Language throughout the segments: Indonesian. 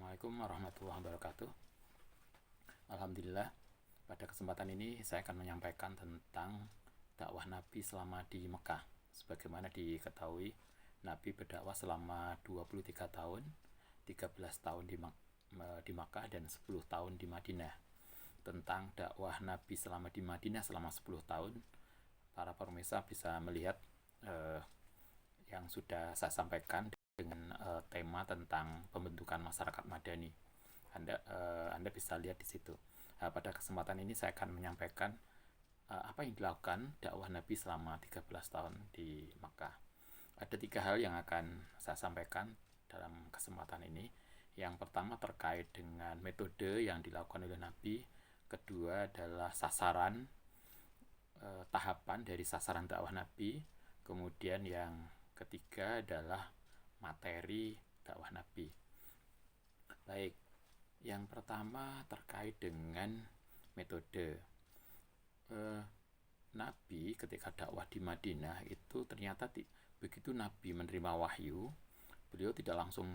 Assalamualaikum warahmatullahi wabarakatuh. Alhamdulillah, pada kesempatan ini saya akan menyampaikan tentang dakwah Nabi selama di Mekah. Sebagaimana diketahui, Nabi berdakwah selama 23 tahun, 13 tahun di Makkah dan 10 tahun di Madinah. Tentang dakwah Nabi selama di Madinah selama 10 tahun, para pemirsa bisa melihat yang sudah saya sampaikan dengan tema tentang pembentukan masyarakat Madani. Anda bisa lihat di situ. Pada kesempatan ini saya akan menyampaikan apa yang dilakukan dakwah Nabi selama 13 tahun di Makkah. Ada 3 hal yang akan saya sampaikan dalam kesempatan ini. Yang pertama terkait dengan metode yang dilakukan oleh Nabi. Kedua adalah sasaran, tahapan dari sasaran dakwah Nabi. Kemudian yang ketiga adalah materi dakwah Nabi. Baik, yang pertama terkait dengan metode. Nabi ketika dakwah di Madinah itu ternyata begitu Nabi menerima wahyu, beliau tidak langsung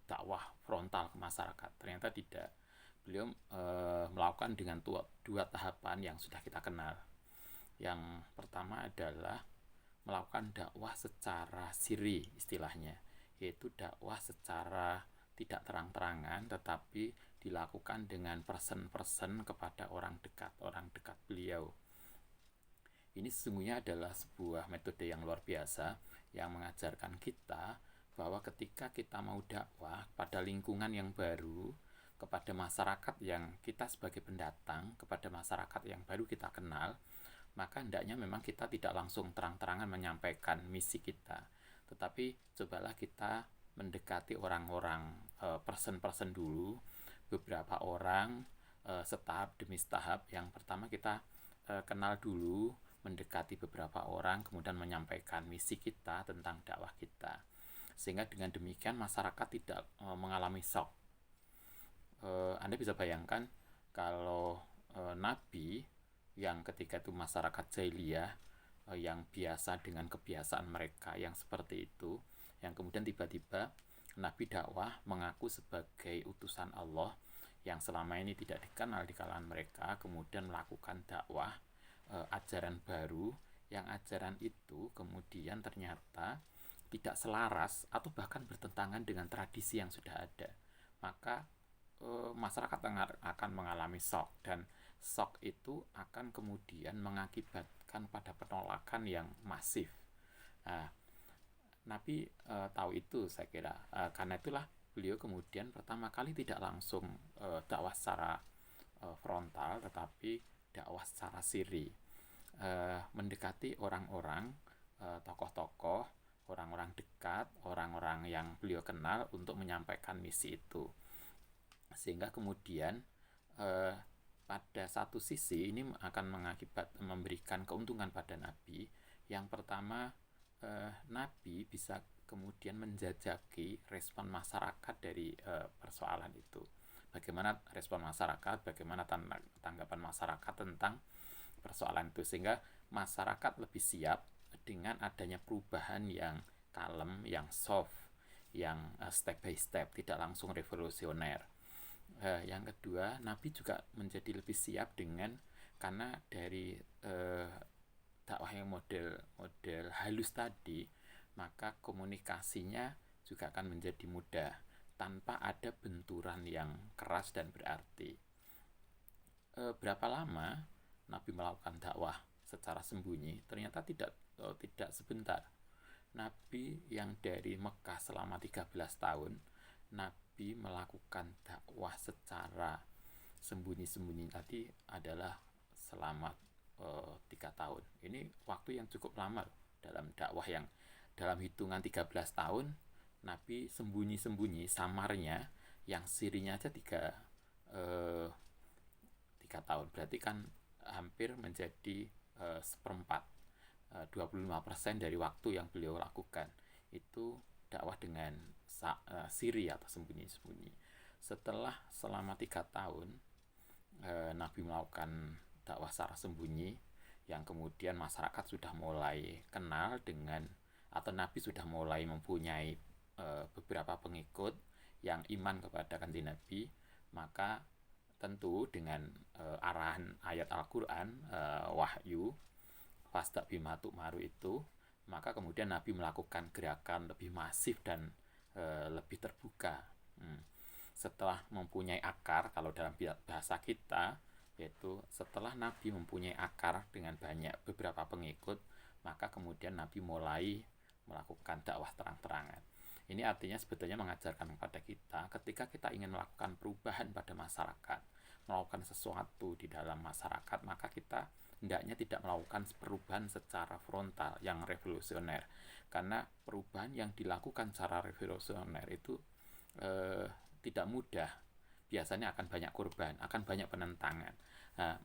dakwah frontal ke masyarakat. Ternyata tidak. Beliau melakukan dengan dua tahapan yang sudah kita kenal. Yang pertama adalah melakukan dakwah secara siri istilahnya, yaitu dakwah secara tidak terang-terangan tetapi dilakukan dengan person kepada orang dekat beliau. Ini sesungguhnya adalah sebuah metode yang luar biasa yang mengajarkan kita bahwa ketika kita mau dakwah pada lingkungan yang baru, kepada masyarakat yang kita sebagai pendatang, kepada masyarakat yang baru kita kenal, maka hendaknya memang kita tidak langsung terang-terangan menyampaikan misi kita, tetapi cobalah kita mendekati orang-orang person dulu, beberapa orang setahap demi setahap. Yang pertama kita kenal dulu, mendekati beberapa orang, kemudian menyampaikan misi kita tentang dakwah kita, sehingga dengan demikian masyarakat tidak mengalami shock. Anda bisa bayangkan kalau Nabi yang ketika itu masyarakat jahiliyah yang biasa dengan kebiasaan mereka yang seperti itu, yang kemudian tiba-tiba Nabi dakwah mengaku sebagai utusan Allah yang selama ini tidak dikenal di kalangan mereka, kemudian melakukan dakwah ajaran baru, yang ajaran itu kemudian ternyata tidak selaras atau bahkan bertentangan dengan tradisi yang sudah ada, maka masyarakat akan mengalami shock, dan shock itu akan kemudian mengakibatkan pada penolakan yang masif. Nabi tahu itu, saya kira. Karena itulah beliau kemudian pertama kali tidak langsung dakwah secara frontal, tetapi dakwah secara siri, mendekati orang-orang, tokoh-tokoh, orang-orang dekat, orang-orang yang beliau kenal untuk menyampaikan misi itu. Sehingga kemudian pada satu sisi ini akan memberikan keuntungan pada Nabi. Yang pertama, Nabi bisa kemudian menjajaki respon masyarakat dari persoalan itu. Bagaimana respon masyarakat, bagaimana tanggapan masyarakat tentang persoalan itu, sehingga masyarakat lebih siap dengan adanya perubahan yang kalem, yang soft, yang step by step, tidak langsung revolusioner. Yang kedua, Nabi juga menjadi lebih siap karena dari dakwah yang model halus tadi, maka komunikasinya juga akan menjadi mudah tanpa ada benturan yang keras dan berarti. Berapa lama Nabi melakukan dakwah secara sembunyi? Ternyata tidak sebentar. Nabi yang dari Mekah selama 13 tahun, Nabi melakukan dakwah secara sembunyi-sembunyi tadi adalah selama 3 tahun. Ini waktu yang cukup lama dalam dakwah, yang dalam hitungan 13 tahun Nabi sembunyi-sembunyi, samarnya yang sirinya aja 3 tahun. Berarti kan hampir menjadi seperempat, 25% dari waktu yang beliau lakukan itu dakwah dengan siri atau sembunyi-sembunyi. Setelah selama 3 tahun Nabi melakukan dakwah secara sembunyi, yang kemudian masyarakat sudah mulai kenal dengan, atau Nabi sudah mulai mempunyai beberapa pengikut yang iman kepada Kanjeng Nabi, maka tentu dengan arahan ayat Al-Quran, wahyu fasta bima tu'maru itu, maka kemudian Nabi melakukan gerakan lebih masif dan lebih terbuka. Setelah mempunyai akar, kalau dalam bahasa kita, yaitu setelah Nabi mempunyai akar dengan beberapa pengikut, maka kemudian Nabi mulai melakukan dakwah terang-terangan. Ini artinya sebetulnya mengajarkan kepada kita, ketika kita ingin melakukan perubahan pada masyarakat, melakukan sesuatu di dalam masyarakat, maka kita hendaknya tidak melakukan perubahan secara frontal yang revolusioner, karena perubahan yang dilakukan secara revolusioner itu tidak mudah, biasanya akan banyak korban, akan banyak penentangan.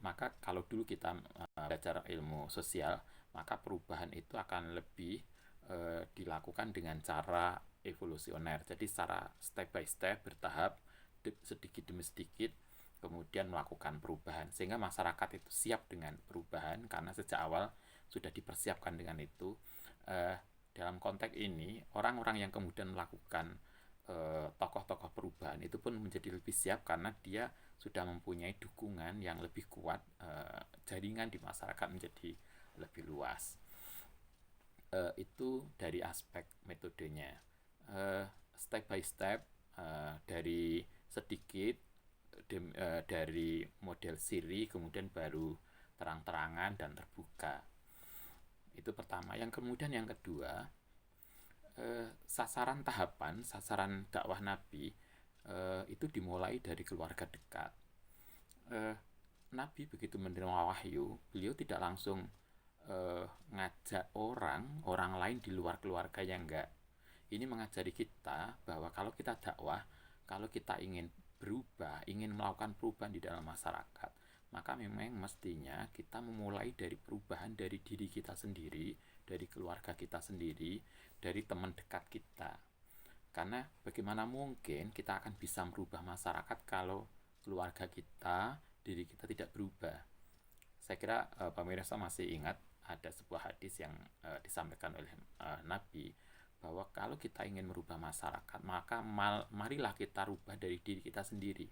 Maka kalau dulu kita belajar ilmu sosial, maka perubahan itu akan lebih dilakukan dengan cara evolusioner, jadi secara step by step, bertahap, sedikit demi sedikit, kemudian melakukan perubahan, sehingga masyarakat itu siap dengan perubahan karena sejak awal sudah dipersiapkan dengan itu. Dalam konteks ini, orang-orang yang kemudian melakukan tokoh-tokoh perubahan itu pun menjadi lebih siap karena dia sudah mempunyai dukungan yang lebih kuat, jaringan di masyarakat menjadi lebih luas. Itu dari aspek metodenya, step by step, dari sedikit, dari model siri, kemudian baru terang-terangan dan terbuka. Itu pertama. Yang kemudian yang kedua, sasaran dakwah Nabi itu dimulai dari keluarga dekat. Nabi begitu menerima wahyu, beliau tidak langsung ngajak orang lain di luar keluarganya, enggak. Ini mengajari kita bahwa kalau kita dakwah, kalau kita ingin berubah, ingin melakukan perubahan di dalam masyarakat, maka memang mestinya kita memulai dari perubahan dari diri kita sendiri, dari keluarga kita sendiri, dari teman dekat kita. Karena bagaimana mungkin kita akan bisa merubah masyarakat kalau keluarga kita, diri kita tidak berubah. Saya kira pemirsa masih ingat ada sebuah hadis yang disampaikan oleh Nabi, bahwa kalau kita ingin merubah masyarakat, maka marilah kita rubah dari diri kita sendiri.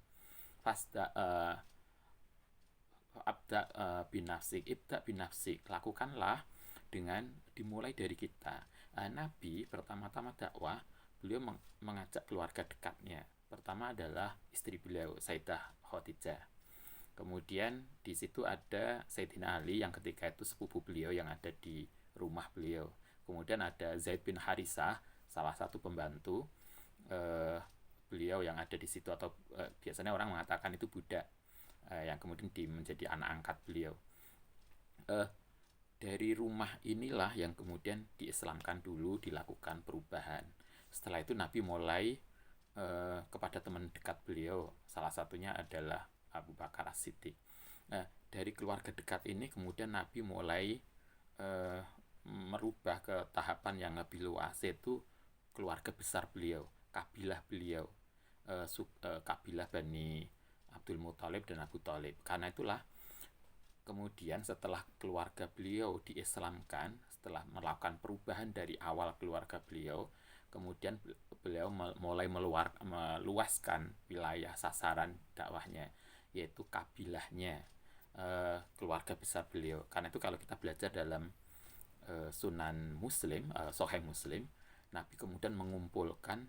Ibda binafsik, lakukanlah dengan dimulai dari kita. Nabi pertama-tama dakwah, beliau mengajak keluarga dekatnya. Pertama adalah istri beliau, Sayyidah Khadijah. Kemudian di situ ada Sayyidina Ali yang ketika itu sepupu beliau yang ada di rumah beliau. Kemudian ada Zaid bin Harisah, salah satu pembantu beliau yang ada di situ, atau biasanya orang mengatakan itu budak, yang kemudian menjadi anak angkat beliau. Dari rumah inilah yang kemudian diislamkan dulu, dilakukan perubahan. Setelah itu Nabi mulai kepada teman dekat beliau, salah satunya adalah Abu Bakar As-Siddiq. Dari keluarga dekat ini kemudian Nabi mulai merubah ke tahapan yang lebih luas, yaitu keluarga besar beliau, kabilah beliau, kabilah Bani Abdul Muthalib dan Abu Thalib. Karena itulah kemudian setelah keluarga beliau diislamkan, setelah melakukan perubahan dari awal keluarga beliau, kemudian beliau mulai meluaskan wilayah sasaran dakwahnya, yaitu kabilahnya, keluarga besar beliau. Karena itu kalau kita belajar dalam Sunan Muslim, Sahih Muslim, Nabi kemudian mengumpulkan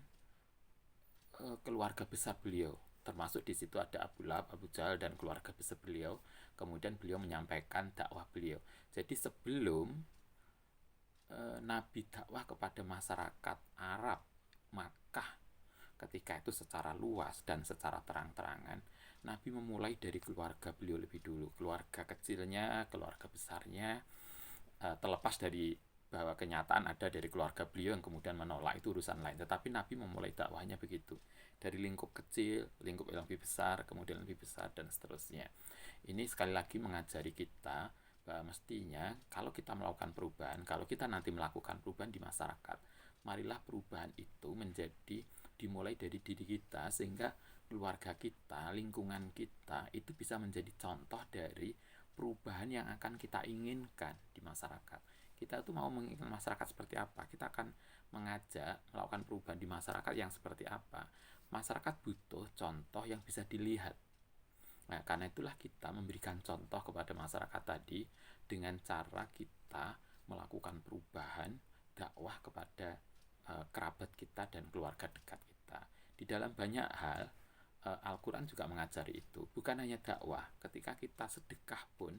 keluarga besar beliau, termasuk di situ ada Abu Lahab, Abu Jahal dan keluarga besar beliau. Kemudian beliau menyampaikan dakwah beliau. Jadi sebelum Nabi dakwah kepada masyarakat Arab Makkah ketika itu secara luas dan secara terang-terangan, Nabi memulai dari keluarga beliau lebih dulu, keluarga kecilnya, keluarga besarnya, terlepas dari bahwa kenyataan ada dari keluarga beliau yang kemudian menolak, itu urusan lain. Tetapi Nabi memulai dakwahnya begitu, dari lingkup kecil, lingkup yang lebih besar, kemudian lebih besar, dan seterusnya. Ini sekali lagi mengajari kita bahwa mestinya kalau kita melakukan perubahan, kalau kita nanti melakukan perubahan di masyarakat, marilah perubahan itu dimulai dari diri kita, sehingga keluarga kita, lingkungan kita itu bisa menjadi contoh dari perubahan yang akan kita inginkan di masyarakat. Kita tuh mau menginginkan masyarakat seperti apa, kita akan mengajak melakukan perubahan di masyarakat yang seperti apa. masyarakat butuh contoh yang bisa dilihat. Nah, karena itulah kita memberikan contoh kepada masyarakat tadi dengan cara kita melakukan perubahan dakwah kepada kerabat kita dan keluarga dekat kita. Di dalam banyak hal, Al-Quran juga mengajari itu. Bukan hanya dakwah, ketika kita sedekah pun,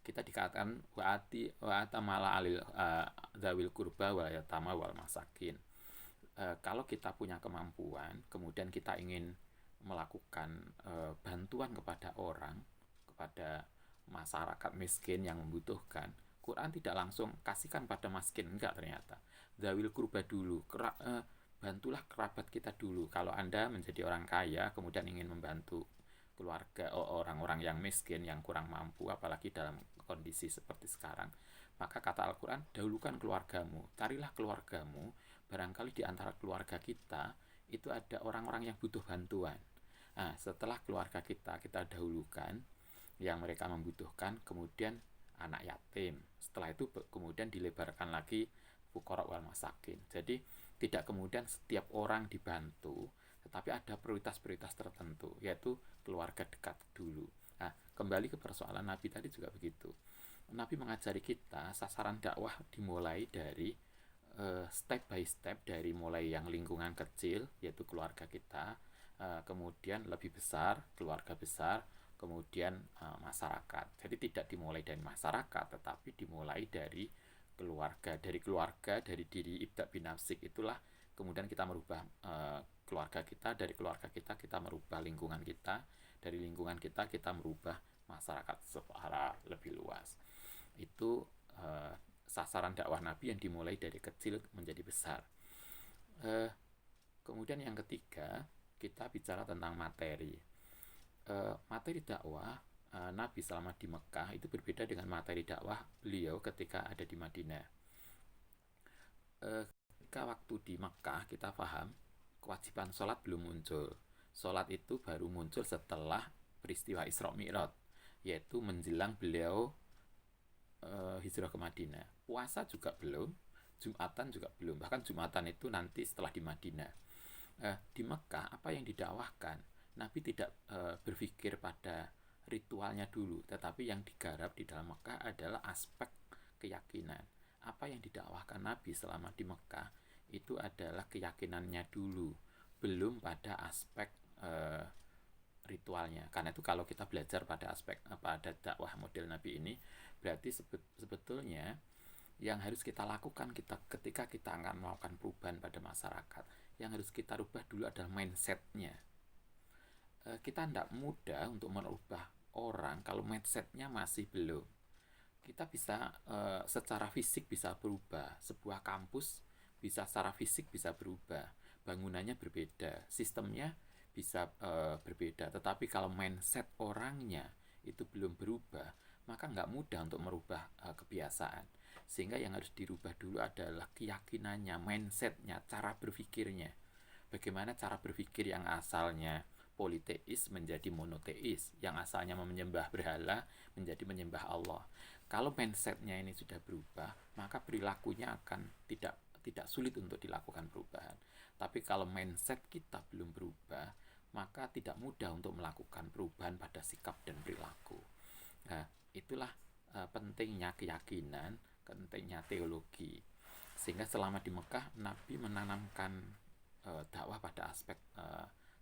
kita dikatakan wa'ata mala alil zawil kurba wal yatama wal masakin. Kalau kita punya kemampuan, kemudian kita ingin melakukan bantuan kepada orang, kepada masyarakat miskin yang membutuhkan, Quran tidak langsung kasihkan pada miskin, enggak ternyata. Zawil kurba dulu, bantulah kerabat kita dulu. Kalau Anda menjadi orang kaya, kemudian ingin membantu keluarga orang-orang yang miskin, yang kurang mampu, apalagi dalam kondisi seperti sekarang, maka kata Al-Quran, dahulukan keluargamu, carilah keluargamu, barangkali di antara keluarga kita itu ada orang-orang yang butuh bantuan. Nah, setelah keluarga kita dahulukan yang mereka membutuhkan, kemudian anak yatim, setelah itu kemudian dilebarkan lagi fuqara wal masakin. Jadi tidak kemudian setiap orang dibantu, tetapi ada prioritas-prioritas tertentu, yaitu keluarga dekat dulu. Nah, kembali ke persoalan Nabi tadi juga begitu. Nabi mengajari kita sasaran dakwah dimulai dari step by step, dari mulai yang lingkungan kecil yaitu keluarga kita, kemudian lebih besar keluarga besar, kemudian masyarakat. Jadi tidak dimulai dari masyarakat, tetapi dimulai dari keluarga, dari diri ibda binafsik. Itulah kemudian kita merubah keluarga kita, dari keluarga kita merubah lingkungan kita, dari lingkungan kita merubah masyarakat secara lebih luas. Itu sasaran dakwah Nabi yang dimulai dari kecil menjadi besar. Kemudian yang ketiga, kita bicara tentang materi. Materi dakwah Nabi selama di Mekah itu berbeda dengan materi dakwah beliau ketika ada di Madinah. Ketika waktu di Mekah kita paham kewajiban sholat belum muncul. Sholat itu baru muncul setelah peristiwa Isra Mi'raj, yaitu menjelang beliau hijrah ke Madinah. Puasa juga belum, Jumatan juga belum. Bahkan Jumatan itu nanti setelah di Madinah. Di Mekah apa yang didakwahkan, Nabi tidak berpikir pada ritualnya dulu, tetapi yang digarap di dalam Mekah adalah aspek keyakinan. Apa yang didakwahkan Nabi selama di Mekah itu adalah keyakinannya dulu, belum pada aspek ritualnya. Karena itu kalau kita belajar pada aspek pada dakwah model Nabi ini, berarti sebetulnya yang harus kita lakukan ketika kita akan melakukan perubahan pada masyarakat, yang harus kita rubah dulu adalah mindsetnya. Kita tidak mudah untuk merubah orang kalau mindsetnya masih belum. Kita bisa secara fisik bisa berubah, sebuah kampus bisa secara fisik bisa berubah, bangunannya berbeda, sistemnya bisa berbeda, tetapi kalau mindset orangnya itu belum berubah, maka nggak mudah untuk merubah kebiasaan. Sehingga yang harus dirubah dulu adalah keyakinannya, mindsetnya, cara berpikirnya. Bagaimana cara berpikir yang asalnya politeis menjadi monoteis, yang asalnya menyembah berhala menjadi menyembah Allah. Kalau mindsetnya ini sudah berubah, maka perilakunya akan tidak sulit untuk dilakukan perubahan. Tapi kalau mindset kita belum berubah, maka tidak mudah untuk melakukan perubahan pada sikap dan perilaku. Nah, itulah pentingnya keyakinan, pentingnya teologi. Sehingga selama di Mekah, Nabi menanamkan dakwah pada aspek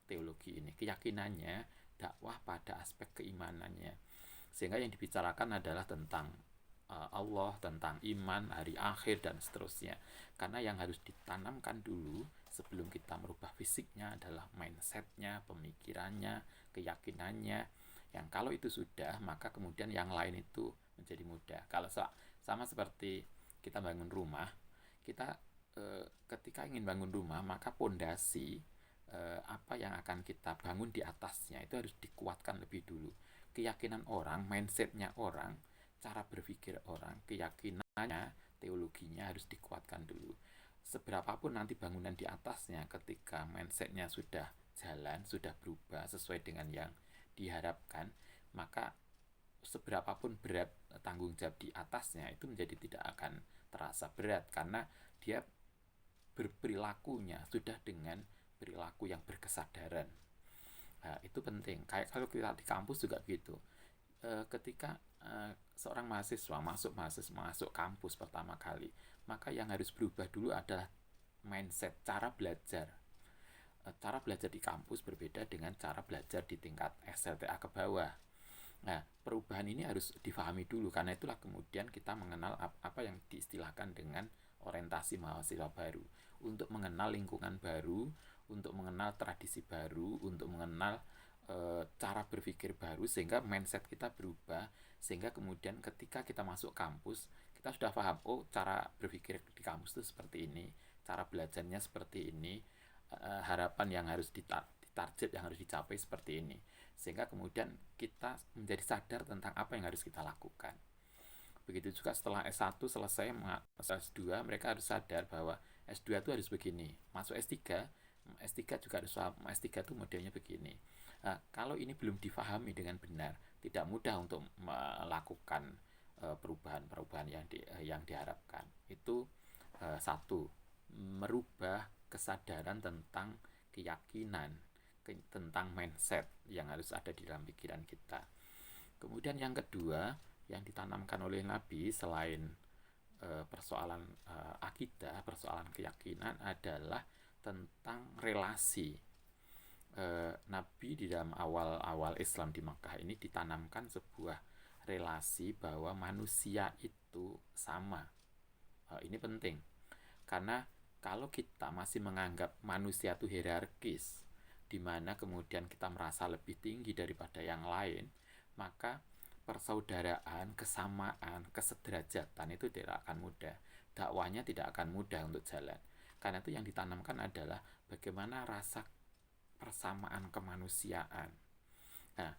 teologi ini, keyakinannya, dakwah pada aspek keimanannya. Sehingga yang dibicarakan adalah tentang Allah, tentang iman, hari akhir, dan seterusnya. Karena yang harus ditanamkan dulu sebelum kita merubah fisiknya adalah mindsetnya, pemikirannya, keyakinannya. Yang kalau itu sudah, maka kemudian yang lain itu menjadi mudah. Kalau sama seperti kita bangun rumah, kita ketika ingin bangun rumah, maka pondasi apa yang akan kita bangun di atasnya itu harus dikuatkan lebih dulu. Keyakinan orang, mindsetnya orang, cara berpikir orang, keyakinannya, teologinya harus dikuatkan dulu. Seberapapun nanti bangunan di atasnya, ketika mindsetnya sudah jalan, sudah berubah sesuai dengan yang diharapkan, maka seberapapun berat tanggung jawab di atasnya itu menjadi tidak akan terasa berat, karena dia berperilakunya sudah dengan perilaku yang berkesadaran. Nah, itu penting. Kayak kalau kita di kampus juga begitu. Ketika seorang mahasiswa masuk kampus pertama kali, maka yang harus berubah dulu adalah mindset, cara belajar. Cara belajar di kampus berbeda dengan cara belajar di tingkat SLTA ke bawah. Nah, perubahan ini harus difahami dulu, karena itulah kemudian kita mengenal apa yang diistilahkan dengan orientasi mahasiswa baru, untuk mengenal lingkungan baru, untuk mengenal tradisi baru, untuk mengenal cara berpikir baru, sehingga mindset kita berubah, sehingga kemudian ketika kita masuk kampus, kita sudah paham, oh cara berpikir di kampus itu seperti ini, cara belajarnya seperti ini, harapan yang harus ditarget, yang harus dicapai seperti ini, sehingga kemudian kita menjadi sadar tentang apa yang harus kita lakukan. Begitu juga setelah S1 selesai, S2 mereka harus sadar bahwa S2 itu harus begini, masuk S3, S3 juga harus S3 itu modelnya begini. Nah, kalau ini belum difahami dengan benar, tidak mudah untuk melakukan perubahan-perubahan yang diharapkan. Itu satu, merubah kesadaran tentang keyakinan, tentang mindset yang harus ada di dalam pikiran kita. Kemudian yang kedua, yang ditanamkan oleh Nabi selain persoalan akidah, persoalan keyakinan adalah tentang relasi. Nabi di dalam awal-awal Islam di Makkah ini ditanamkan sebuah relasi bahwa manusia itu sama. Ini penting, karena kalau kita masih menganggap manusia itu hierarkis, di mana kemudian kita merasa lebih tinggi daripada yang lain, maka persaudaraan, kesamaan, kesederajatan itu tidak akan mudah. Dakwahnya tidak akan mudah untuk jalan. Karena itu yang ditanamkan adalah bagaimana rasa persamaan kemanusiaan. Nah,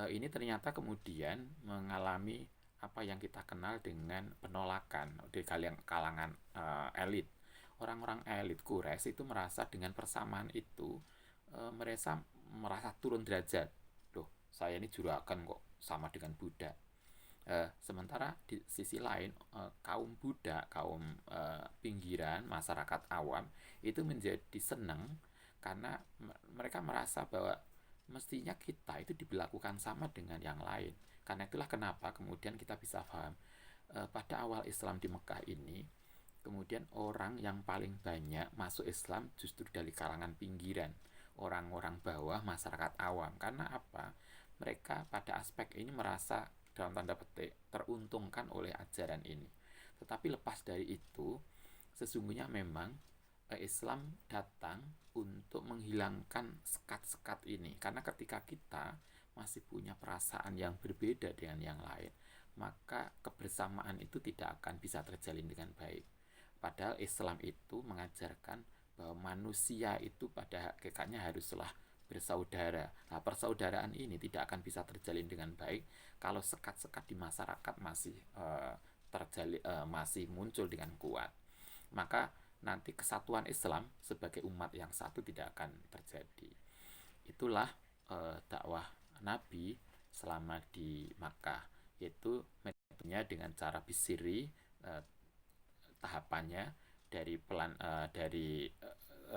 ini ternyata kemudian mengalami apa yang kita kenal dengan penolakan di kalangan elit. Orang-orang elit Quraisy itu merasa dengan persamaan itu mereka merasa turun derajat. Loh, saya ini juragan kok, sama dengan budak. Sementara di sisi lain kaum budak, kaum pinggiran, masyarakat awam itu menjadi senang karena mereka merasa bahwa mestinya kita itu diberlakukan sama dengan yang lain. Karena itulah kenapa kemudian kita bisa paham pada awal Islam di Mekah ini, kemudian orang yang paling banyak masuk Islam justru dari kalangan pinggiran, orang-orang bawah, masyarakat awam. Karena apa? Mereka pada aspek ini merasa dalam tanda petik teruntungkan oleh ajaran ini. Tetapi lepas dari itu, sesungguhnya memang Islam datang untuk menghilangkan sekat-sekat ini. Karena ketika kita masih punya perasaan yang berbeda dengan yang lain, maka kebersamaan itu tidak akan bisa terjalin dengan baik. Padahal Islam itu mengajarkan bahwa manusia itu pada hakikatnya haruslah bersaudara. Nah, persaudaraan ini tidak akan bisa terjalin dengan baik kalau sekat-sekat di masyarakat masih masih muncul dengan kuat. Maka nanti kesatuan Islam sebagai umat yang satu tidak akan terjadi. Itulah dakwah Nabi selama di Makkah, yaitu metodenya dengan cara bisiri, tahapannya dari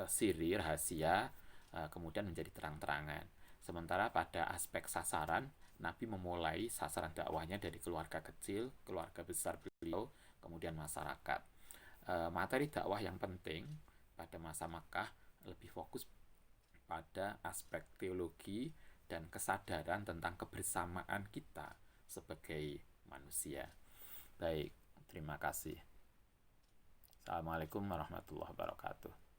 siri rahasia, kemudian menjadi terang-terangan. Sementara pada aspek sasaran, Nabi memulai sasaran dakwahnya dari keluarga kecil, keluarga besar beliau, kemudian masyarakat. Materi dakwah yang penting pada masa Makkah lebih fokus pada aspek teologi dan kesadaran tentang kebersamaan kita sebagai manusia. Baik, terima kasih. Assalamualaikum warahmatullahi wabarakatuh.